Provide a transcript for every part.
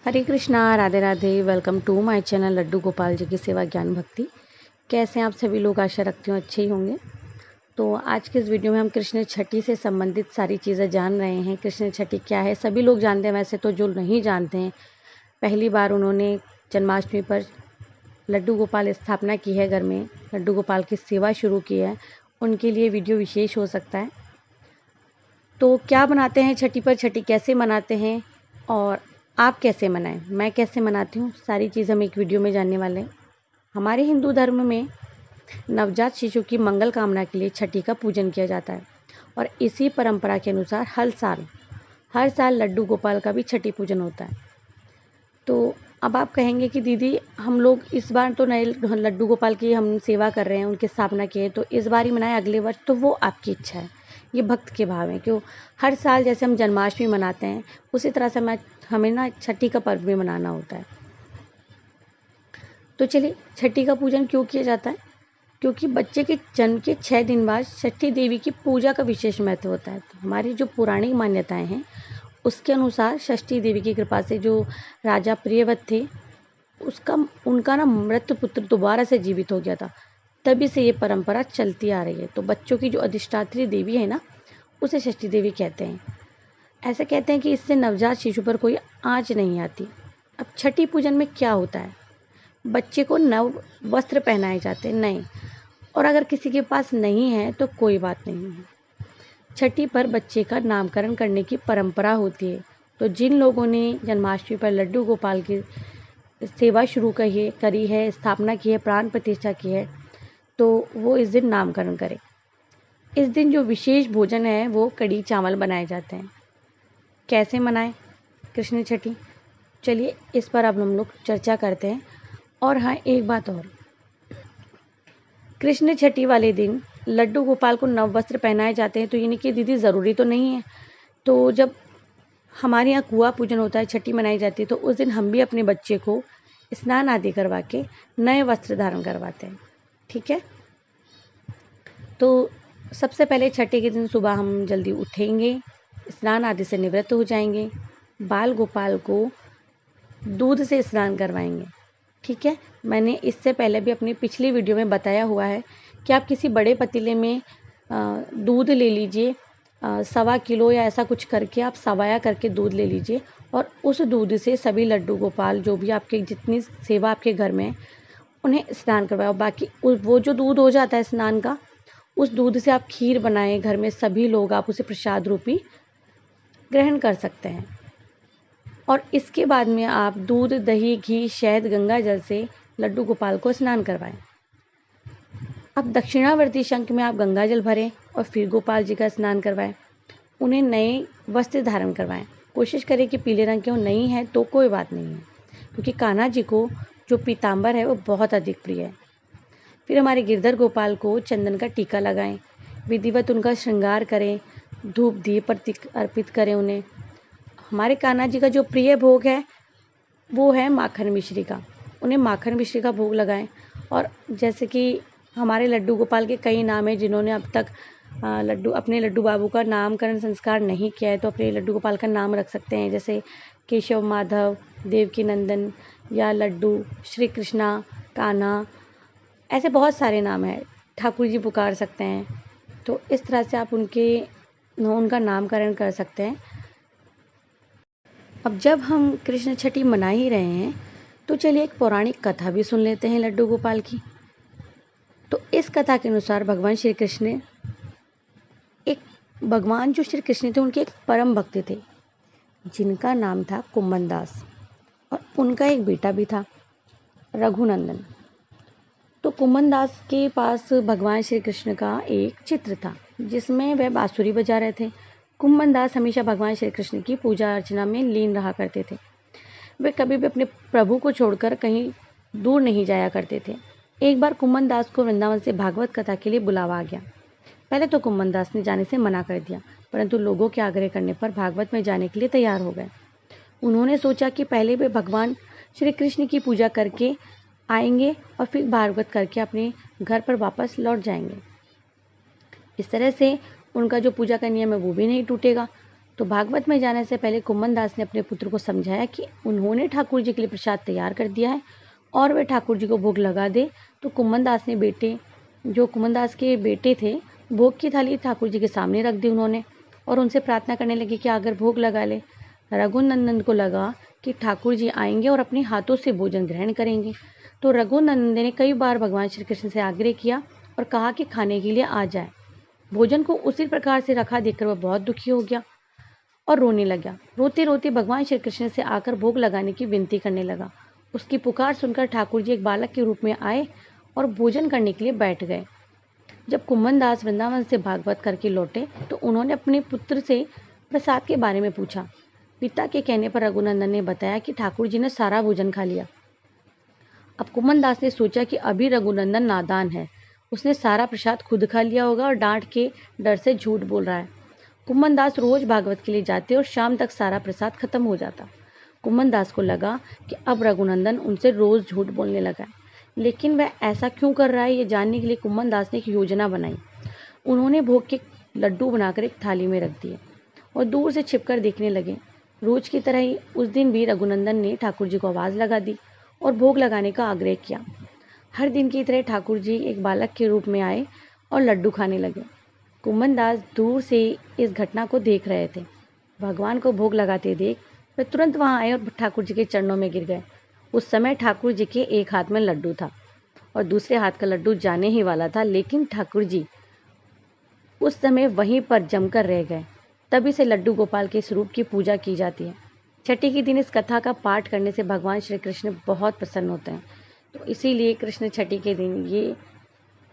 Hare Krishna, Radhe Radhe. Welcome to my channel Laddu Gopal ji की सेवा ज्ञान भक्ति। कैसे हैं आप सभी लोग? आशा रखती हूँ अच्छे ही होंगे। तो आज के इस वीडियो में हम कृष्ण छठी से संबंधित सारी चीज़ें जान रहे हैं। कृष्ण छठी क्या है सभी लोग जानते हैं, वैसे तो जो नहीं जानते हैं, पहली बार उन्होंने जन्माष्टमी पर लड्डू गोपाल स्थापना की है, घर में लड्डू गोपाल की सेवा शुरू की है, उनके लिए वीडियो विशेष हो सकता है। तो क्या बनाते हैं छठी पर, छठी कैसे मनाते हैं और आप कैसे मनाएं, मैं कैसे मनाती हूँ, सारी चीज़ हम एक वीडियो में जानने वाले हैं। हमारे हिंदू धर्म में नवजात शिशु की मंगल कामना के लिए छठी का पूजन किया जाता है और इसी परंपरा के अनुसार हर साल लड्डू गोपाल का भी छठी पूजन होता है। तो अब आप कहेंगे कि दीदी हम लोग इस बार तो नए लड्डू गोपाल की हम सेवा कर रहे हैं, उनकी स्थापना की है, तो इस बार ही मनाएं अगले वर्ष, तो वो आपकी इच्छा है। ये भक्त के भाव हैं। क्यों हर साल जैसे हम जन्माष्टमी मनाते हैं उसी तरह से हमें ना छठी का पर्व भी मनाना होता है। तो चलिए, छठी का पूजन क्यों किया जाता है? क्योंकि बच्चे के जन्म के 6 दिन बाद छठी देवी की पूजा का विशेष महत्व होता है। तो हमारी जो पौराणिक मान्यताएं हैं उसके अनुसार षष्ठी देवी की कृपा से जो राजा प्रियव्रत थे, उसका उनका ना मृत पुत्र दोबारा से जीवित हो गया था। तभी से ये परंपरा चलती आ रही है। तो बच्चों की जो अधिष्ठात्री देवी है ना, उसे षष्ठी देवी कहते हैं। ऐसे कहते हैं कि इससे नवजात शिशु पर कोई आँच नहीं आती। अब छठी पूजन में क्या होता है? बच्चे को नव वस्त्र पहनाए जाते हैं, नहीं, और अगर किसी के पास नहीं है तो कोई बात नहीं है। छठी पर बच्चे का नामकरण करने की परंपरा होती है। तो जिन लोगों ने जन्माष्टमी पर लड्डू गोपाल की सेवा शुरू करी है, स्थापना की है, प्राण प्रतिष्ठा की है, तो वो इस दिन नामकरण करें। इस दिन जो विशेष भोजन है वो कढ़ी चावल बनाए जाते हैं। कैसे मनाएं कृष्ण छठी? चलिए इस पर अब हम लोग चर्चा करते हैं। और हाँ, एक बात और, कृष्ण छठी वाले दिन लड्डू गोपाल को नव वस्त्र पहनाए जाते हैं, तो यानी कि दीदी ज़रूरी तो नहीं है। तो जब हमारे यहाँ कुआं पूजन होता है, छठी मनाई जाती है, तो उस दिन हम भी अपने बच्चे को स्नान आदि करवा के नए वस्त्र धारण करवाते हैं। ठीक है। तो सबसे पहले छठी के दिन सुबह हम जल्दी उठेंगे, स्नान आदि से निवृत्त हो जाएंगे, बाल गोपाल को दूध से स्नान करवाएंगे। ठीक है। मैंने इससे पहले भी अपनी पिछली वीडियो में बताया हुआ है कि आप किसी बड़े पतीले में दूध ले लीजिए, 1.25 किलो या ऐसा कुछ करके आप सवाया करके दूध ले लीजिए और उस दूध से सभी लड्डू गोपाल जो भी आपके जितनी सेवा आपके घर में है उन्हें स्नान करवाओ। बाकी वो जो दूध हो जाता है स्नान का, उस दूध से आप खीर बनाएं, घर में सभी लोग आप उसे प्रसाद रूपी ग्रहण कर सकते हैं। और इसके बाद में आप दूध, दही, घी, शहद, गंगा जल से लड्डू गोपाल को स्नान करवाएं। अब दक्षिणावर्ती शंख में आप गंगा जल भरें और फिर गोपाल जी का स्नान करवाएं। उन्हें नए वस्त्र धारण करवाएं। कोशिश करें कि पीले रंग के हो, नहीं है तो कोई बात नहीं है, क्योंकि कान्हा जी को जो पीताम्बर है वो बहुत अधिक प्रिय है। फिर हमारे गिरधर गोपाल को चंदन का टीका लगाएं, विधिवत उनका श्रृंगार करें, धूप दीप अर्पित करें उन्हें। हमारे कान्हा जी का जो प्रिय भोग है वो है माखन मिश्री का, उन्हें माखन मिश्री का भोग लगाएं। और जैसे कि हमारे लड्डू गोपाल के कई नाम हैं, जिन्होंने अब तक अपने लड्डू बाबू का नामकरण संस्कार नहीं किया है, तो अपने लड्डू गोपाल का नाम रख सकते हैं, जैसे केशव माधव, देवकी नंदन या लड्डू, श्री कृष्णा, कान्हा, ऐसे बहुत सारे नाम हैं। ठाकुर जी पुकार सकते हैं। तो इस तरह से आप उनका नामकरण कर सकते हैं। अब जब हम कृष्ण छठी मना ही रहे हैं तो चलिए एक पौराणिक कथा भी सुन लेते हैं लड्डू गोपाल की। तो इस कथा के अनुसार भगवान श्री कृष्ण थे, उनके एक परम भक्त थे जिनका नाम था कुम्मन दास, और उनका एक बेटा भी था रघुनंदन। तो कुम्मन दास के पास भगवान श्री कृष्ण का एक चित्र था जिसमें वह बांसुरी बजा रहे थे। कुम्मन दास हमेशा भगवान श्री कृष्ण की पूजा अर्चना में लीन रहा करते थे। वे कभी भी अपने प्रभु को छोड़कर कहीं दूर नहीं जाया करते थे। एक बार कुम्मन दास को वृंदावन से भागवत कथा के लिए बुलावा आ गया। पहले तो कुम्मन दास ने जाने से मना कर दिया, परंतु लोगों के आग्रह करने पर भागवत में जाने के लिए तैयार हो गए। उन्होंने सोचा कि पहले वे भगवान श्री कृष्ण की पूजा करके आएंगे और फिर भागवत करके अपने घर पर वापस लौट जाएंगे। इस तरह से उनका जो पूजा का नियम है वो भी नहीं टूटेगा। तो भागवत में जाने से पहले कुम्मन दास ने अपने पुत्र को समझाया कि उन्होंने ठाकुर जी के लिए प्रसाद तैयार कर दिया है और वे ठाकुर जी को भोग लगा दे। तो कुम्मन दास के बेटे थे, भोग की थाली ठाकुर जी के सामने रख दी उन्होंने और उनसे प्रार्थना करने लगे कि अगर भोग लगा ले। रघुनंदन को लगा कि ठाकुर जी आएंगे और अपने हाथों से भोजन ग्रहण करेंगे। तो रघुनंदन ने कई बार भगवान श्री कृष्ण से आग्रह किया और कहा कि खाने के लिए आ जाए। भोजन को उसी प्रकार से रखा देखकर वह बहुत दुखी हो गया और रोने लगा। रोते रोते भगवान श्री कृष्ण से आकर भोग लगाने की विनती करने लगा। उसकी पुकार सुनकर ठाकुर जी एक बालक के रूप में आए और भोजन करने के लिए बैठ गए। जब कुम्मन दास वृंदावन से भागवत करके लौटे तो उन्होंने अपने पुत्र से प्रसाद के बारे में पूछा। पिता के कहने पर रघुनंदन ने बताया कि ठाकुर जी ने सारा भोजन खा लिया। अब कुम्मन दास ने सोचा कि अभी रघुनंदन नादान है, उसने सारा प्रसाद खुद खा लिया होगा और डांट के डर से झूठ बोल रहा है। कुम्मन दास रोज भागवत के लिए जाते और शाम तक सारा प्रसाद खत्म हो जाता। कुम्मन दास को लगा कि अब रघुनंदन उनसे रोज झूठ बोलने लगा है, लेकिन वह ऐसा क्यों कर रहा है ये जानने के लिए कुम्मन दास ने एक योजना बनाई। उन्होंने भोग के लड्डू बनाकर एक थाली में रख दिए और दूर से छिपकर देखने लगे। रोज की तरह ही उस दिन भी रघुनंदन ने ठाकुर जी को आवाज़ लगा दी और भोग लगाने का आग्रह किया। हर दिन की तरह ठाकुर जी एक बालक के रूप में आए और लड्डू खाने लगे। कुम्मन दास दूर से इस घटना को देख रहे थे। भगवान को भोग लगाते देख वे तुरंत वहां आए और ठाकुर जी के चरणों में गिर गए। उस समय ठाकुर जी के एक हाथ में लड्डू था और दूसरे हाथ का लड्डू जाने ही वाला था, लेकिन ठाकुर जी उस समय वहीं पर जमकर रह गए। तभी से लड्डू गोपाल के स्वरूप की पूजा की जाती है। छठी के दिन इस कथा का पाठ करने से भगवान श्री कृष्ण बहुत प्रसन्न होते हैं, तो इसीलिए कृष्ण छठी के दिन ये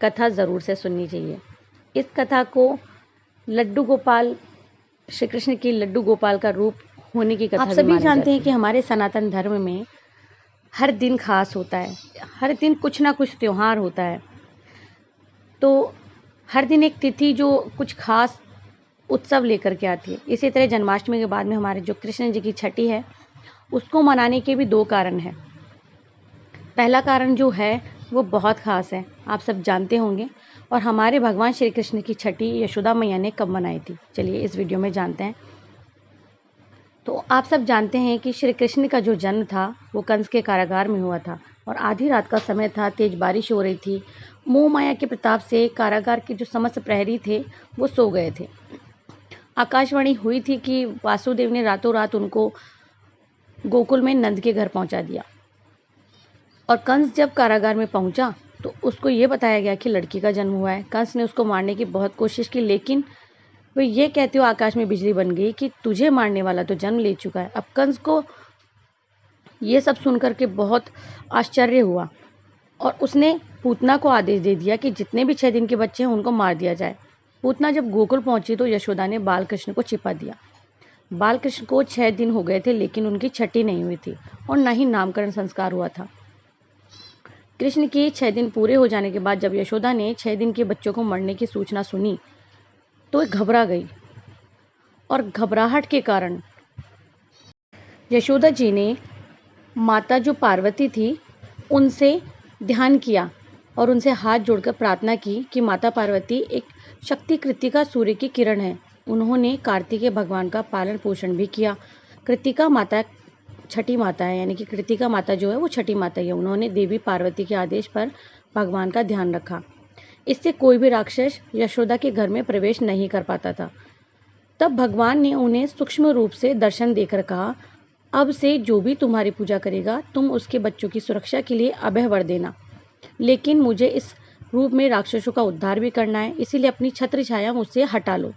कथा ज़रूर से सुननी चाहिए। इस कथा को लड्डू गोपाल, श्री कृष्ण की लड्डू गोपाल का रूप होने की कथा आप सभी जानते हैं कि हमारे सनातन धर्म में हर दिन खास होता है, हर दिन कुछ ना कुछ त्योहार होता है। तो हर दिन एक तिथि जो कुछ खास उत्सव लेकर के आती है। इसी तरह जन्माष्टमी के बाद में हमारे जो कृष्ण जी की छठी है उसको मनाने के भी दो कारण हैं। पहला कारण जो है वो बहुत खास है, आप सब जानते होंगे। और हमारे भगवान श्री कृष्ण की छठी यशोदा मैया ने कब मनाई थी, चलिए इस वीडियो में जानते हैं। तो आप सब जानते हैं कि श्री कृष्ण का जो जन्म था वो कंस के कारागार में हुआ था और आधी रात का समय था, तेज बारिश हो रही थी। मोह माया के प्रताप से कारागार के जो समस्त प्रहरी थे वो सो गए थे। आकाशवाणी हुई थी कि वासुदेव ने रातों रात उनको गोकुल में नंद के घर पहुंचा दिया। और कंस जब कारागार में पहुंचा तो उसको ये बताया गया कि लड़की का जन्म हुआ है। कंस ने उसको मारने की बहुत कोशिश की, लेकिन वो ये कहते हुए आकाश में बिजली बन गई कि तुझे मारने वाला तो जन्म ले चुका है। अब कंस को ये सब सुनकर के बहुत आश्चर्य हुआ और उसने पूतना को आदेश दे दिया कि जितने भी 6 दिन के बच्चे हैं उनको मार दिया जाए। पूतना जब गोकुल पहुंची तो यशोदा ने बालकृष्ण को छिपा दिया। बालकृष्ण को 6 दिन हो गए थे, लेकिन उनकी छठी नहीं हुई थी और न ही नामकरण संस्कार हुआ था। कृष्ण के 6 दिन पूरे हो जाने के बाद जब यशोदा ने 6 दिन के बच्चों को मरने की सूचना सुनी तो घबरा गई और घबराहट के कारण यशोदा जी ने माता जो पार्वती थी उनसे ध्यान किया और उनसे हाथ जोड़कर प्रार्थना की कि माता पार्वती एक शक्ति कृतिका सूर्य की किरण है। उन्होंने कार्तिकेय भगवान का पालन पोषण भी किया। कृतिका माता छठी माता है, यानी कि कृतिका माता जो है वो छठी माता ही है। उन्होंने देवी पार्वती के आदेश पर भगवान का ध्यान रखा। इससे कोई भी राक्षस यशोदा के घर में प्रवेश नहीं कर पाता था। तब भगवान ने उन्हें सूक्ष्म रूप से दर्शन देकर कहा, अब से जो भी तुम्हारी पूजा करेगा तुम उसके बच्चों की सुरक्षा के लिए अभय वर देना, लेकिन मुझे इस रूप में राक्षसों का उद्धार भी करना है, इसीलिए अपनी छत्र छाया मुझसे हटा लो।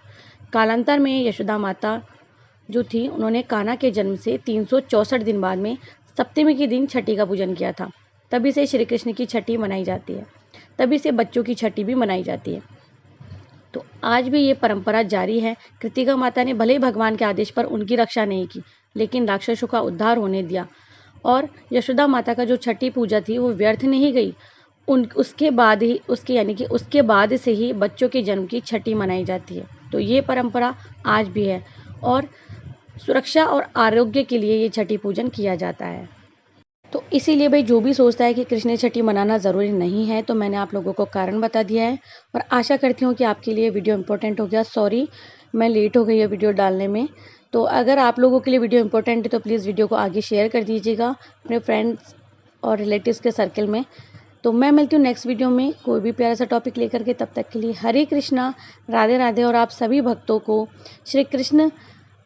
कालांतर में यशोदा माता जो थी उन्होंने कान्हा के जन्म से 364 दिन बाद में सप्तमी के दिन छठी का पूजन किया था। तभी से श्री कृष्ण की छठी मनाई जाती है, तभी से बच्चों की छठी भी मनाई जाती है। तो आज भी ये परंपरा जारी है। कृतिका माता ने भले ही भगवान के आदेश पर उनकी रक्षा नहीं की, लेकिन राक्षसों का उद्धार होने दिया और यशोदा माता का जो छठी पूजा थी वो व्यर्थ नहीं गई। उसके बाद से ही बच्चों के जन्म की छठी मनाई जाती है। तो ये परंपरा आज भी है और सुरक्षा और आरोग्य के लिए ये छठी पूजन किया जाता है। तो इसीलिए भाई जो भी सोचता है कि कृष्ण छठी मनाना ज़रूरी नहीं है, तो मैंने आप लोगों को कारण बता दिया है और आशा करती हूँ कि आपके लिए वीडियो इम्पोर्टेंट हो गया। सॉरी मैं लेट हो गई है वीडियो डालने में, तो अगर आप लोगों के लिए वीडियो इंपॉर्टेंट है तो प्लीज़ वीडियो को आगे शेयर कर दीजिएगा अपने फ्रेंड्स और रिलेटिव्स के सर्कल में। तो मैं मिलती हूँ नेक्स्ट वीडियो में कोई भी प्यारा सा टॉपिक लेकर के। तब तक के लिए हरे कृष्णा, राधे राधे। और आप सभी भक्तों को श्री कृष्ण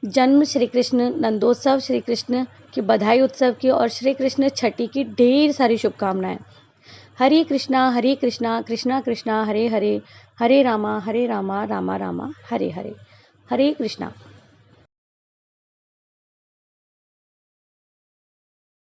जन्म, श्री कृष्ण नंदोत्सव, श्री कृष्ण की बधाई उत्सव की और श्री कृष्ण छठी की ढेर सारी शुभकामनाएं। हरे कृष्णा कृष्णा कृष्णा हरे हरे, हरे रामा रामा रामा हरे हरे। हरे कृष्णा।